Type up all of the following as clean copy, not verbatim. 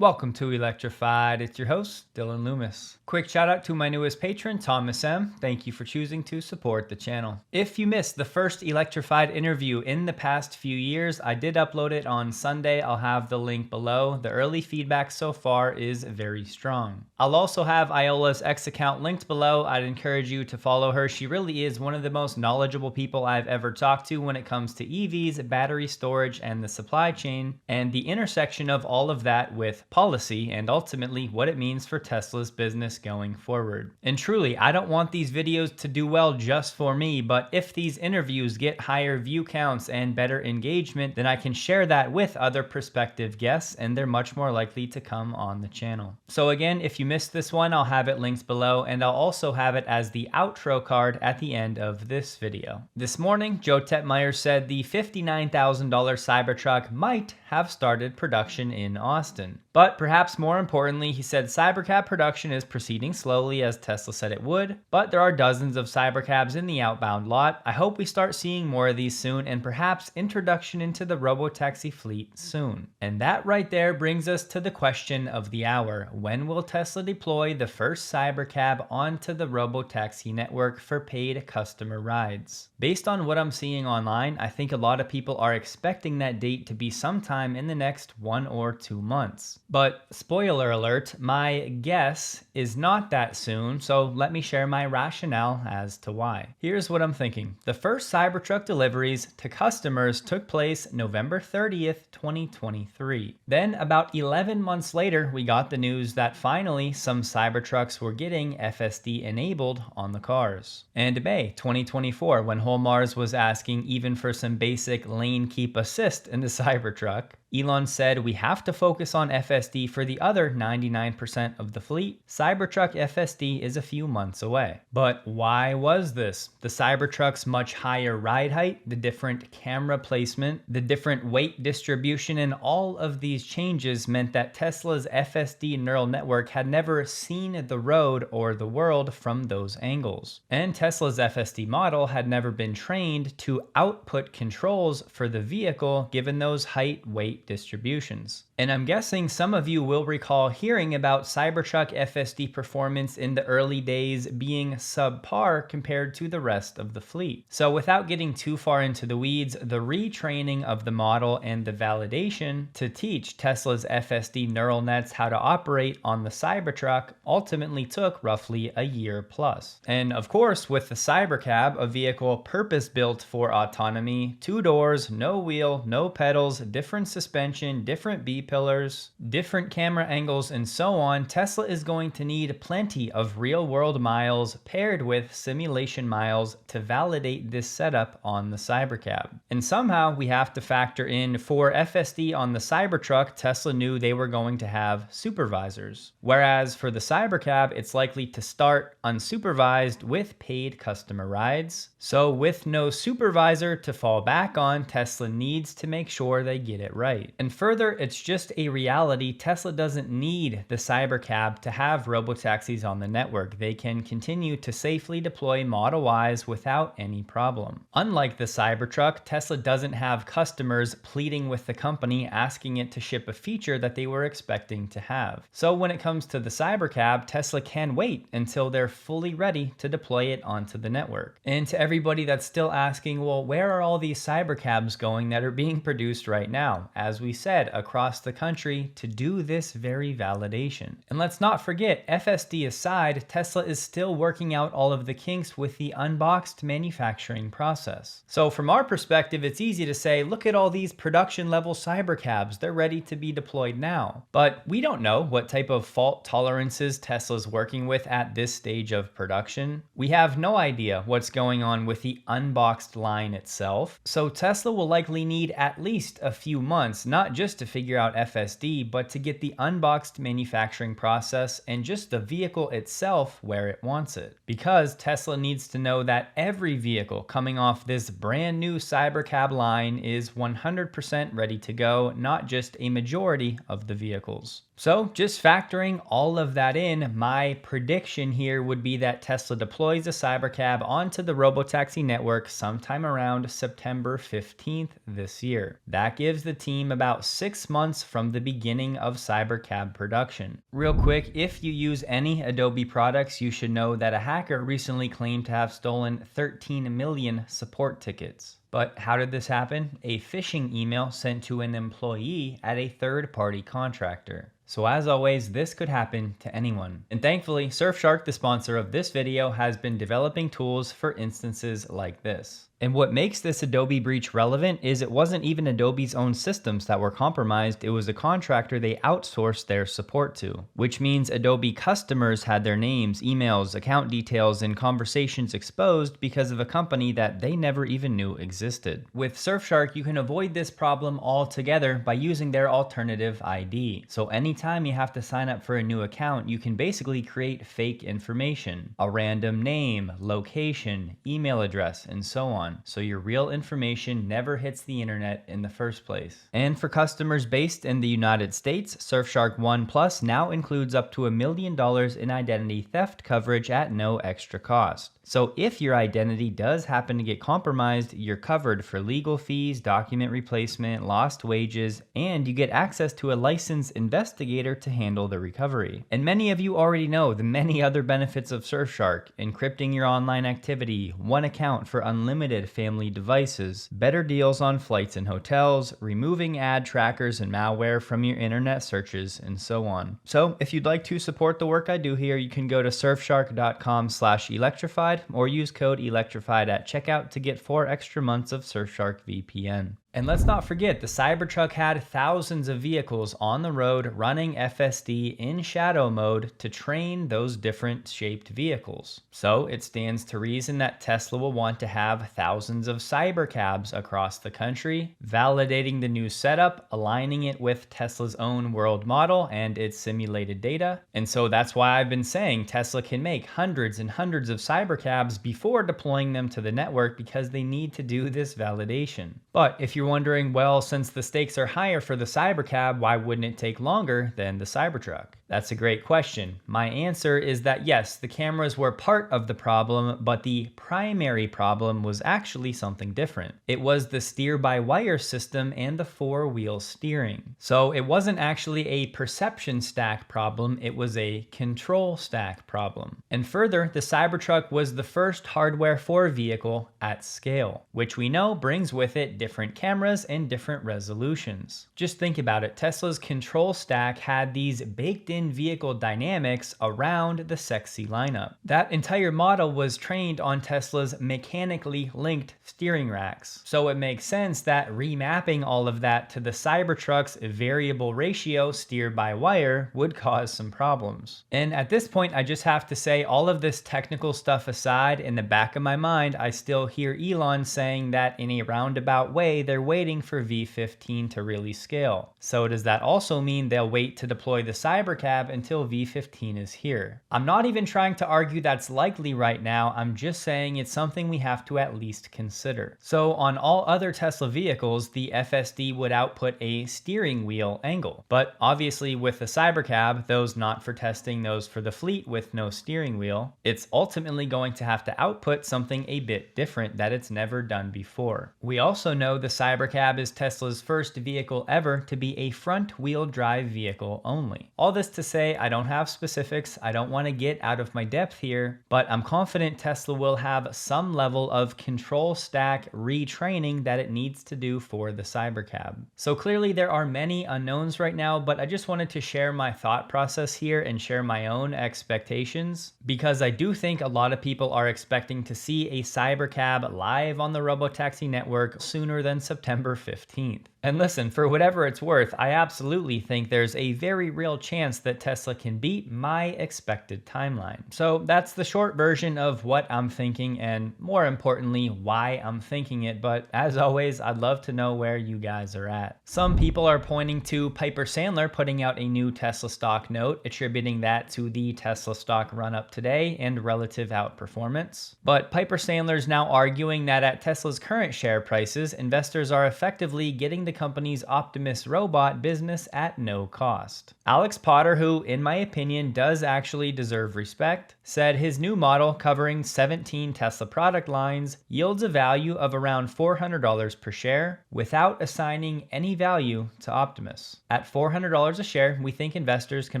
Welcome to Electrified. It's your host, Dylan Loomis. Quick shout out to my newest patron, Thomas M. Thank you for choosing to support the channel. If you missed the first Electrified interview in the past few years, I did upload it on Sunday. I'll have the link below. The early feedback so far is very strong. I'll also have Iola's X account linked below. I'd encourage you to follow her. She really is one of the most knowledgeable people I've ever talked to when it comes to EVs, battery storage, and the supply chain, and the intersection of all of that with policy and ultimately what it means for Tesla's business going forward. And truly, I don't want these videos to do well just for me, but if these interviews get higher view counts and better engagement, then I can share that with other prospective guests and they're much more likely to come on the channel. So again, if you missed this one, I'll have it linked below and I'll also have it as the outro card at the end of this video. This morning, Joe Tetmeyer said the $59,000 Cybertruck might have started production in Austin. But perhaps more importantly, he said Cybercab production is proceeding slowly as Tesla said it would, but there are dozens of Cybercabs in the outbound lot. I hope we start seeing more of these soon and perhaps introduction into the Robotaxi fleet soon. And that right there brings us to the question of the hour. When will Tesla deploy the first Cybercab onto the Robotaxi network for paid customer rides? Based on what I'm seeing online, I think a lot of people are expecting that date to be sometime in the next 1 or 2 months. But spoiler alert, my guess is not that soon, so let me share my rationale as to why. Here's what I'm thinking. The first Cybertruck deliveries to customers took place November 30th, 2023. Then about 11 months later, we got the news that finally some Cybertrucks were getting FSD enabled on the cars. And May 2024, when Holmars was asking even for some basic lane keep assist in the Cybertruck, Elon said we have to focus on FSD for the other 99% of the fleet. Cybertruck FSD is a few months away. But why was this? The Cybertruck's much higher ride height, the different camera placement, the different weight distribution, and all of these changes meant that Tesla's FSD neural network had never seen the road or the world from those angles. And Tesla's FSD model had never been trained to output controls for the vehicle given those height, weight distributions. And I'm guessing some of you will recall hearing about Cybertruck FSD performance in the early days being subpar compared to the rest of the fleet. So without getting too far into the weeds, the retraining of the model and the validation to teach Tesla's FSD neural nets how to operate on the Cybertruck ultimately took roughly a year plus. And of course, with the Cybercab, a vehicle purpose-built for autonomy, 2 doors, no wheel, no pedals, different suspension, different B-pillars, different camera angles, and so on, Tesla is going to need plenty of real-world miles paired with simulation miles to validate this setup on the Cybercab. And somehow we have to factor in for FSD on the Cybertruck, Tesla knew they were going to have supervisors. Whereas for the Cybercab, it's likely to start unsupervised with paid customer rides. So with no supervisor to fall back on, Tesla needs to make sure they get it right. And further, it's just a reality. Tesla doesn't need the Cybercab to have robotaxis on the network. They can continue to safely deploy Model Ys without any problem. Unlike the Cybertruck, Tesla doesn't have customers pleading with the company asking it to ship a feature that they were expecting to have. So when it comes to the Cybercab, Tesla can wait until they're fully ready to deploy it onto the network. And to everybody that's still asking, well, where are all these Cybercabs going that are being produced right now? As we said, across the country to do this very validation. And let's not forget, FSD aside, Tesla is still working out all of the kinks with the unboxed manufacturing process. So from our perspective, it's easy to say, look at all these production level Cybercabs, they're ready to be deployed now. But we don't know what type of fault tolerances Tesla's working with at this stage of production. We have no idea what's going on with the unboxed line itself. So Tesla will likely need at least a few months, not just to figure out FSD, but to get the unboxed manufacturing process and just the vehicle itself where it wants it. Because Tesla needs to know that every vehicle coming off this brand new Cybercab line is 100% ready to go, not just a majority of the vehicles. So just factoring all of that in, my prediction here would be that Tesla deploys a Cybercab onto the Robotaxi network sometime around September 15th this year. That gives the team about 6 months from the beginning of Cybercab production. Real quick, if you use any Adobe products, you should know that a hacker recently claimed to have stolen 13 million support tickets. But how did this happen? A phishing email sent to an employee at a third-party contractor. So as always, this could happen to anyone. And thankfully, Surfshark, the sponsor of this video, has been developing tools for instances like this. And what makes this Adobe breach relevant is it wasn't even Adobe's own systems that were compromised, it was a contractor they outsourced their support to, which means Adobe customers had their names, emails, account details, and conversations exposed because of a company that they never even knew existed. With Surfshark, you can avoid this problem altogether by using their alternative ID. So anytime you have to sign up for a new account, you can basically create fake information, a random name, location, email address, and so on. So your real information never hits the internet in the first place. And for customers based in the United States, Surfshark One Plus now includes up to $1 million in identity theft coverage at no extra cost. So if your identity does happen to get compromised, you're covered for legal fees, document replacement, lost wages, and you get access to a licensed investigator to handle the recovery. And many of you already know the many other benefits of Surfshark: encrypting your online activity, one account for unlimited family devices, better deals on flights and hotels, removing ad trackers and malware from your internet searches, and so on. So if you'd like to support the work I do here, you can go to surfshark.com/electrified or use code Electrified at checkout to get 4 extra months of Surfshark VPN. And let's not forget, the Cybertruck had thousands of vehicles on the road running FSD in shadow mode to train those different shaped vehicles. So it stands to reason that Tesla will want to have thousands of Cybercabs across the country, validating the new setup, aligning it with Tesla's own world model and its simulated data. And so that's why I've been saying Tesla can make hundreds and hundreds of Cybercabs before deploying them to the network, because they need to do this validation. But if you're wondering, well, since the stakes are higher for the Cybercab, why wouldn't it take longer than the Cybertruck? That's a great question. My answer is that yes, the cameras were part of the problem, but the primary problem was actually something different. It was the steer-by-wire system and the four-wheel steering. So it wasn't actually a perception stack problem, it was a control stack problem. And further, the Cybertruck was the first hardware for a vehicle at scale, which we know brings with it different cameras and different resolutions. Just think about it, Tesla's control stack had these baked-in vehicle dynamics around the sexy lineup. That entire model was trained on Tesla's mechanically linked steering racks. So it makes sense that remapping all of that to the Cybertruck's variable ratio steer-by-wire would cause some problems. And at this point, I just have to say, all of this technical stuff aside, in the back of my mind, I still hear Elon saying that in a roundabout way, they're waiting for V15 to really scale. So does that also mean they'll wait to deploy the Cybercab until V15 is here? I'm not even trying to argue that's likely right now, I'm just saying it's something we have to at least consider. So on all other Tesla vehicles, the FSD would output a steering wheel angle. But obviously with the Cybercab, those not for testing, those for the fleet with no steering wheel, it's ultimately going to have to output something a bit different that it's never done before. We also know the Cybercab is Tesla's first vehicle ever to be a front-wheel drive vehicle only. All this to say, I don't have specifics, I don't want to get out of my depth here, but I'm confident Tesla will have some level of control stack retraining that it needs to do for the Cybercab. So clearly there are many unknowns right now, but I just wanted to share my thought process here and share my own expectations, because I do think a lot of people are expecting to see a Cybercab live on the Robotaxi network sooner than September 15th. And listen, for whatever it's worth, I absolutely think there's a very real chance that Tesla can beat my expected timeline. So that's the short version of what I'm thinking, and more importantly, why I'm thinking it. But as always, I'd love to know where you guys are at. Some people are pointing to Piper Sandler putting out a new Tesla stock note, attributing that to the Tesla stock run up today and relative outperformance. But Piper Sandler's now arguing that at Tesla's current share prices, investors investors are effectively getting the company's Optimus robot business at no cost. Alex Potter, who in my opinion does actually deserve respect, said his new model covering 17 Tesla product lines yields a value of around $400 per share without assigning any value to Optimus. At $400 a share, we think investors can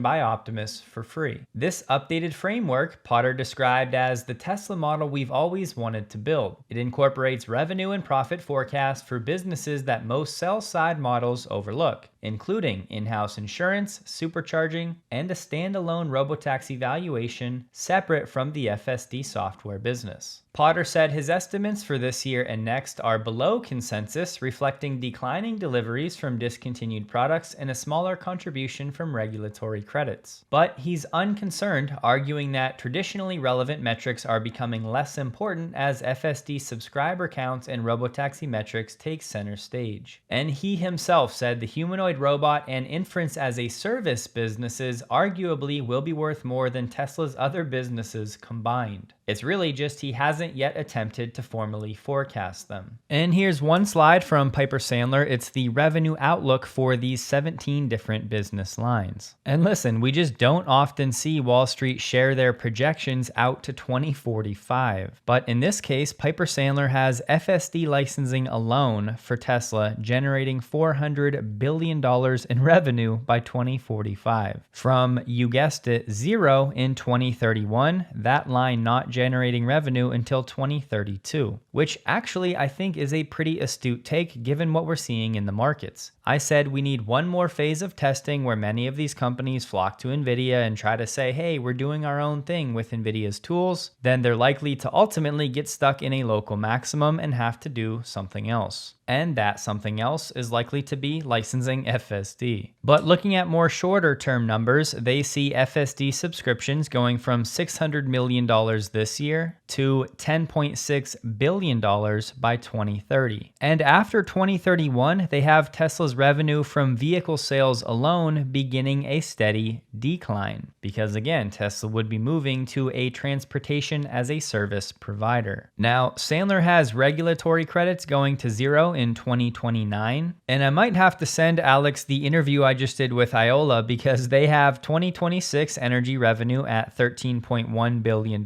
buy Optimus for free. This updated framework Potter described as the Tesla model we've always wanted to build. It incorporates revenue and profit forecasts for businesses that most sell-side models overlook, including in-house insurance, supercharging, and a standalone Robotaxi valuation separate from the FSD software business. Potter said his estimates for this year and next are below consensus, reflecting declining deliveries from discontinued products and a smaller contribution from regulatory credits. But he's unconcerned, arguing that traditionally relevant metrics are becoming less important as FSD subscriber counts and Robotaxi metrics take center stage. And he himself said the humanoid robot and inference as a service businesses arguably will be worth more than Tesla's other businesses combined. It's really just he hasn't yet attempted to formally forecast them. And here's one slide from Piper Sandler. It's the revenue outlook for these 17 different business lines. And listen, we just don't often see Wall Street share their projections out to 2045. But in this case, Piper Sandler has FSD licensing alone for Tesla generating $400 billion in revenue by 2045. From, you guessed it, 0 in 2031, that line not generating revenue until 2032, which actually I think is a pretty astute take given what we're seeing in the markets. I said we need one more phase of testing where many of these companies flock to NVIDIA and try to say, hey, we're doing our own thing with NVIDIA's tools. Then they're likely to ultimately get stuck in a local maximum and have to do something else. And that something else is likely to be licensing FSD. But looking at more shorter term numbers, they see FSD subscriptions going from $600 million this year to $10.6 billion by 2030. And after 2031, they have Tesla's revenue from vehicle sales alone beginning a steady decline. Because again, Tesla would be moving to a transportation as a service provider. Now, Sandler has regulatory credits going to 0 in 2029. And I might have to send Alex the interview I just did with Iola because they have 2026 energy revenue at $13.1 billion,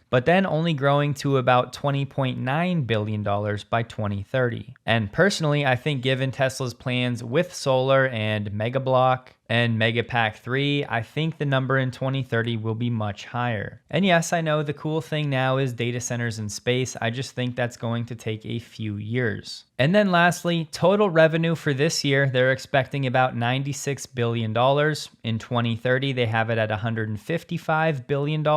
but then only growing to about $20.9 billion by 2030. And personally, I think given Tesla's plans with solar and Megablock and Megapack 3, I think the number in 2030 will be much higher. And yes, I know the cool thing now is data centers in space. I just think that's going to take a few years. And then lastly, total revenue for this year, they're expecting about $96 billion. In 2030, they have it at $155 billion.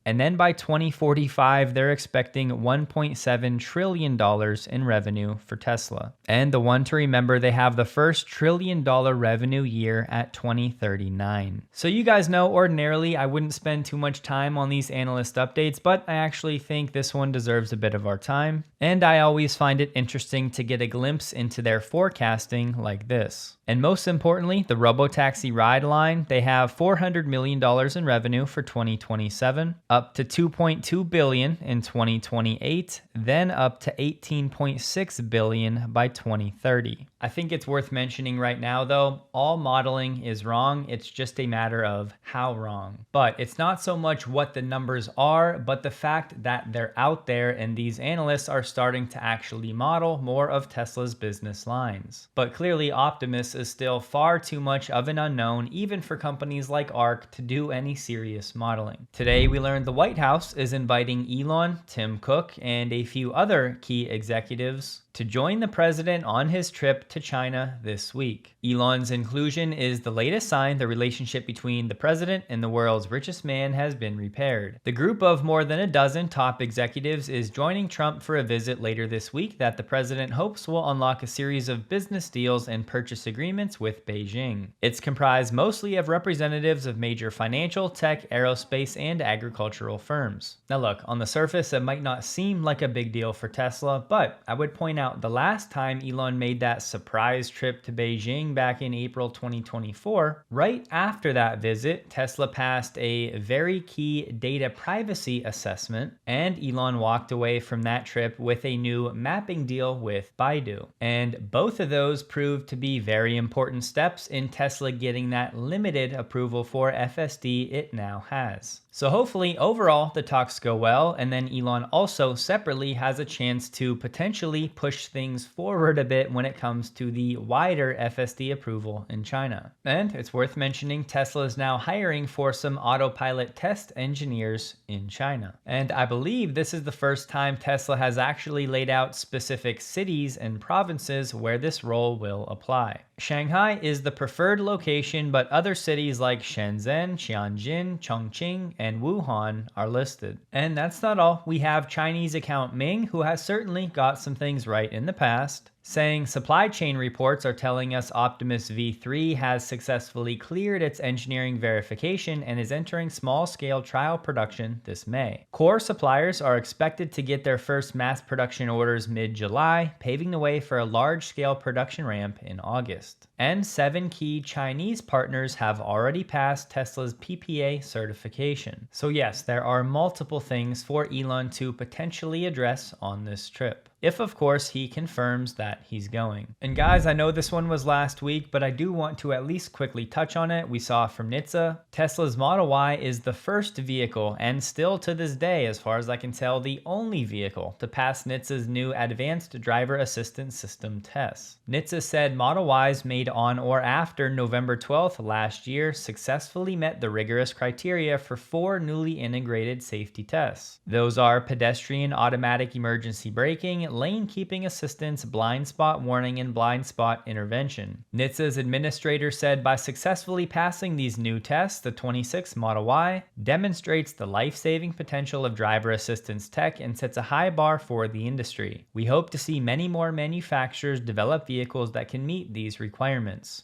And then by 2045, they're expecting $1.7 trillion in revenue for Tesla. And the one to remember, they have the first $1 trillion revenue year at 2039. So you guys know ordinarily I wouldn't spend too much time on these analyst updates, but I actually think this one deserves a bit of our time. And I always find it interesting to get a glimpse into their forecasting like this. And most importantly, the Robotaxi ride line, they have $400 million in revenue for 2027, up to $2.2 billion in 2028, then up to $18.6 billion by 2030. I think it's worth mentioning right now though, all modeling is wrong. It's just a matter of how wrong. But it's not so much what the numbers are, but the fact that they're out there and these analysts are starting to actually model more of Tesla's business lines. But clearly Optimus is still far too much of an unknown even for companies like ARK to do any serious modeling. Today we learned the White House is inviting Elon, Tim Cook, and a few other key executives to join the president on his trip to China this week. Elon's inclusion is the latest sign the relationship between the president and the world's richest man has been repaired. The group of more than a dozen top executives is joining Trump for a visit later this week that the president hopes will unlock a series of business deals and purchase agreements with Beijing. It's comprised mostly of representatives of major financial, tech, aerospace, and agricultural firms. Now look, on the surface, it might not seem like a big deal for Tesla, but I would point out out the last time Elon made that surprise trip to Beijing back in April 2024, right after that visit, Tesla passed a very key data privacy assessment, and Elon walked away from that trip with a new mapping deal with Baidu. And both of those proved to be very important steps in Tesla getting that limited approval for FSD it now has. So hopefully overall the talks go well, and then Elon also separately has a chance to potentially push things forward a bit when it comes to the wider FSD approval in China. And it's worth mentioning Tesla is now hiring for some autopilot test engineers in China. And I believe this is the first time Tesla has actually laid out specific cities and provinces where this role will apply. Shanghai is the preferred location, but other cities like Shenzhen, Tianjin, Chongqing, and Wuhan are listed. And that's not all. We have Chinese account Ming, who has certainly got some things right in the past, saying supply chain reports are telling us Optimus V3 has successfully cleared its engineering verification and is entering small-scale trial production this May. Core suppliers are expected to get their first mass production orders mid-July, paving the way for a large-scale production ramp in August. And 7 key Chinese partners have already passed Tesla's PPA certification. So yes, there are multiple things for Elon to potentially address on this trip, if of course he confirms that he's going. And guys, I know this one was last week, but I do want to at least quickly touch on it. We saw from NHTSA, Tesla's Model Y is the first vehicle, and still to this day, as far as I can tell, the only vehicle to pass NHTSA's new Advanced Driver Assistance System tests. NHTSA said Model Ys made on or after November 12th last year successfully met the rigorous criteria for 4 newly integrated safety tests. Those are pedestrian automatic emergency braking, lane keeping assistance, blind spot warning, and blind spot intervention. NHTSA's administrator said by successfully passing these new tests, the 26 Model Y demonstrates the life-saving potential of driver assistance tech and sets a high bar for the industry. We hope to see many more manufacturers develop vehicles that can meet these requirements.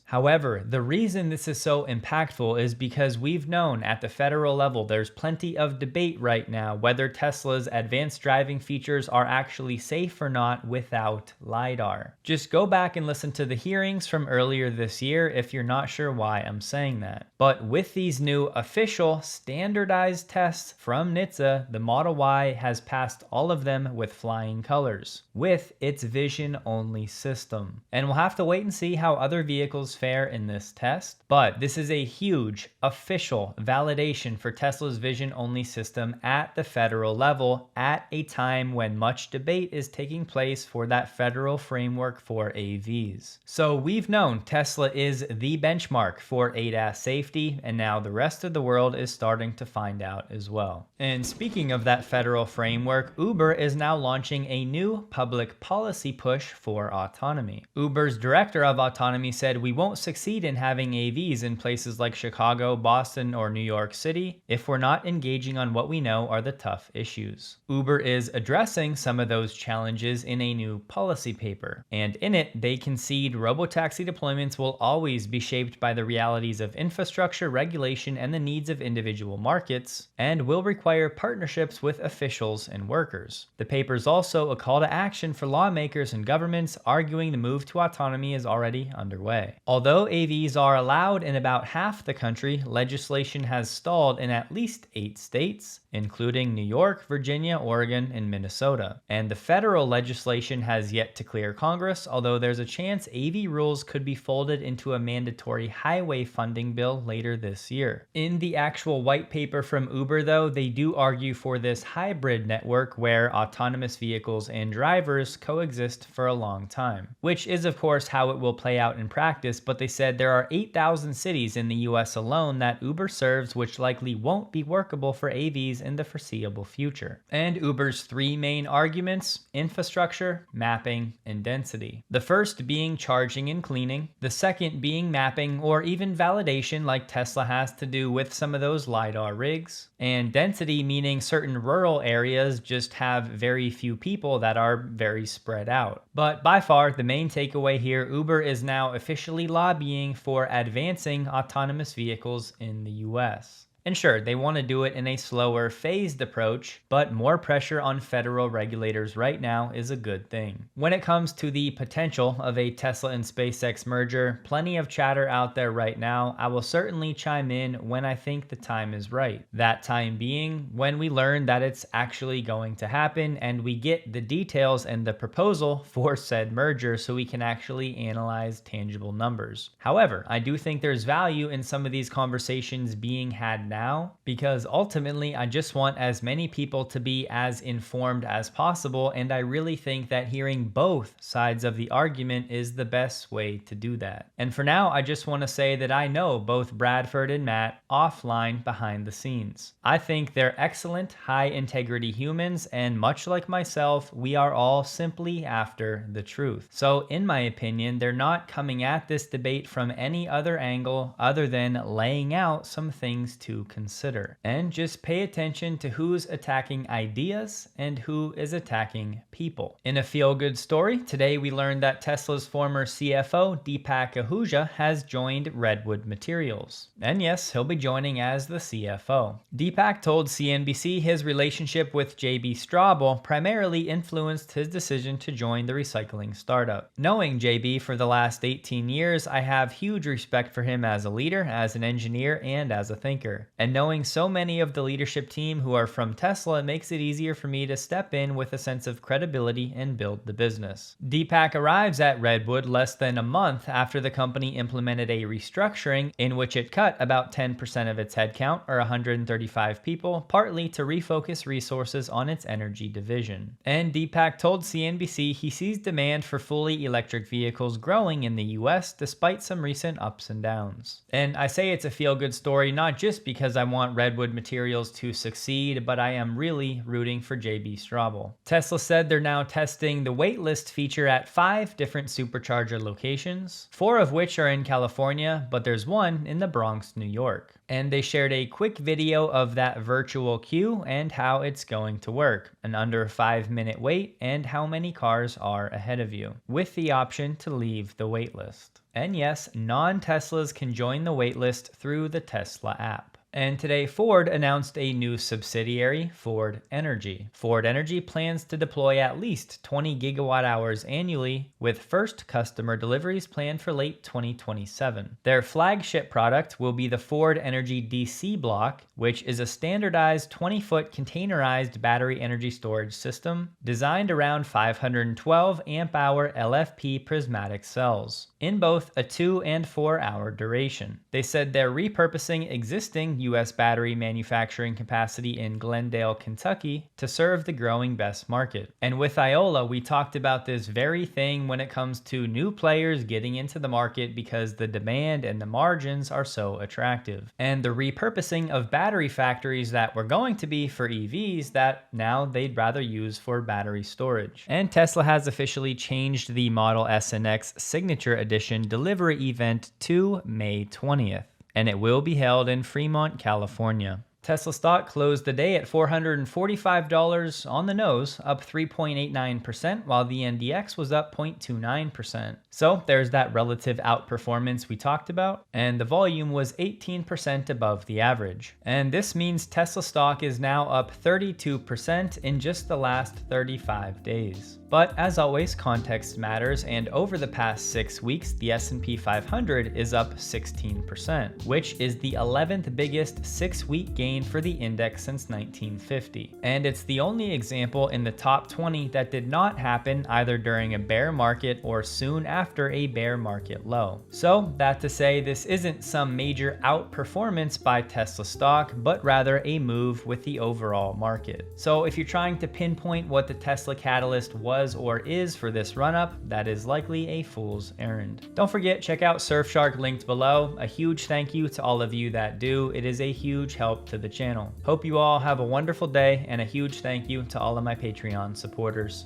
However, the reason this is so impactful is because we've known at the federal level there's plenty of debate right now whether Tesla's advanced driving features are actually safe or not without LiDAR. Just go back and listen to the hearings from earlier this year if you're not sure why I'm saying that. But with these new official standardized tests from NHTSA, the Model Y has passed all of them with flying colors, with its vision-only system. And we'll have to wait and see how other vehicles fare in this test, but this is a huge official validation for Tesla's vision-only system at the federal level at a time when much debate is taking place for that federal framework for AVs. So we've known Tesla is the benchmark for ADAS safety, and now the rest of the world is starting to find out as well. And speaking of that federal framework, Uber is now launching a new public policy push for autonomy. Uber's director of autonomy said, "We won't succeed in having AVs in places like Chicago, Boston, or New York City if we're not engaging on what we know are the tough issues." Uber is addressing some of those challenges in a new policy paper, and in it they concede robotaxi deployments will always be shaped by the realities of infrastructure, regulation, and the needs of individual markets, and will require partnerships with officials and workers. The paper is also a call to action for lawmakers and governments, arguing the move to autonomy is already underway. Although AVs are allowed in about half the country, legislation has stalled in at least 8 states, including New York, Virginia, Oregon, and Minnesota. And the federal legislation has yet to clear Congress, although there's a chance AV rules could be folded into a mandatory highway funding bill later this year. In the actual white paper from Uber, though, they do argue for this hybrid network where autonomous vehicles and drivers coexist for a long time, which is of course how it will play out in practice, but they said there are 8,000 cities in the US alone that Uber serves, which likely won't be workable for AVs in the foreseeable future. And Uber's 3 main arguments: infrastructure, mapping, and density. The first being charging and cleaning, the second being mapping or even validation like Tesla has to do with some of those LiDAR rigs, and density meaning certain rural areas just have very few people that are very spread out. But by far the main takeaway here, Uber is now officially lobbying for advancing autonomous vehicles in the US. And sure, they want to do it in a slower, phased approach, but more pressure on federal regulators right now is a good thing. When it comes to the potential of a Tesla and SpaceX merger, plenty of chatter out there right now. I will certainly chime in when I think the time is right. That time being when we learn that it's actually going to happen and we get the details and the proposal for said merger so we can actually analyze tangible numbers. However, I do think there's value in some of these conversations being had now, because ultimately I just want as many people to be as informed as possible, and I really think that hearing both sides of the argument is the best way to do that. And for now, I just want to say that I know both Bradford and Matt offline behind the scenes. I think they're excellent, high integrity humans, and much like myself, we are all simply after the truth. So in my opinion, they're not coming at this debate from any other angle other than laying out some things to consider. And just pay attention to who's attacking ideas and who is attacking people. In a feel-good story, today we learned that Tesla's former CFO, Deepak Ahuja, has joined Redwood Materials. And yes, he'll be joining as the CFO. Deepak told CNBC his relationship with JB Straubel primarily influenced his decision to join the recycling startup. Knowing JB for the last 18 years, I have huge respect for him as a leader, as an engineer, and as a thinker. And knowing so many of the leadership team who are from Tesla makes it easier for me to step in with a sense of credibility and build the business. Deepak arrives at Redwood less than a month after the company implemented a restructuring in which it cut about 10% of its headcount, or 135 people, partly to refocus resources on its energy division. And Deepak told CNBC he sees demand for fully electric vehicles growing in the US despite some recent ups and downs. And I say it's a feel-good story not just because I want Redwood Materials to succeed, but I am really rooting for JB Straubel. Tesla said they're now testing the waitlist feature at 5 different supercharger locations, 4 of which are in California, but there's one in the Bronx, New York. And they shared a quick video of that virtual queue and how it's going to work, an under 5-minute wait, and how many cars are ahead of you, with the option to leave the waitlist. And yes, non-Teslas can join the waitlist through the Tesla app. And today, Ford announced a new subsidiary, Ford Energy. Ford Energy plans to deploy at least 20 gigawatt hours annually, with first customer deliveries planned for late 2027. Their flagship product will be the Ford Energy DC block, which is a standardized 20-foot containerized battery energy storage system designed around 512 amp-hour LFP prismatic cells, in both a 2 and 4 hour duration. They said they're repurposing existing U.S. battery manufacturing capacity in Glendale, Kentucky to serve the growing BESS market. And with Iola, we talked about this very thing when it comes to new players getting into the market because the demand and the margins are so attractive. And the repurposing of battery factories that were going to be for EVs that now they'd rather use for battery storage. And Tesla has officially changed the Model S and X Signature Edition delivery event to May 20th. And it will be held in Fremont, California. Tesla stock closed the day at $445 on the nose, up 3.89%, while the NDX was up 0.29%. So there's that relative outperformance we talked about, and the volume was 18% above the average. And this means Tesla stock is now up 32% in just the last 35 days. But as always, context matters, and over the past 6 weeks, the S&P 500 is up 16%, which is the 11th biggest 6-week gain for the index since 1950. And it's the only example in the top 20 that did not happen either during a bear market or soon after a bear market low. So that to say, this isn't some major outperformance by Tesla stock, but rather a move with the overall market. So if you're trying to pinpoint what the Tesla catalyst was or is for this run-up, that is likely a fool's errand. Don't forget, check out Surfshark linked below. A huge thank you to all of you that do. It is a huge help to the channel. Hope you all have a wonderful day, and a huge thank you to all of my Patreon supporters.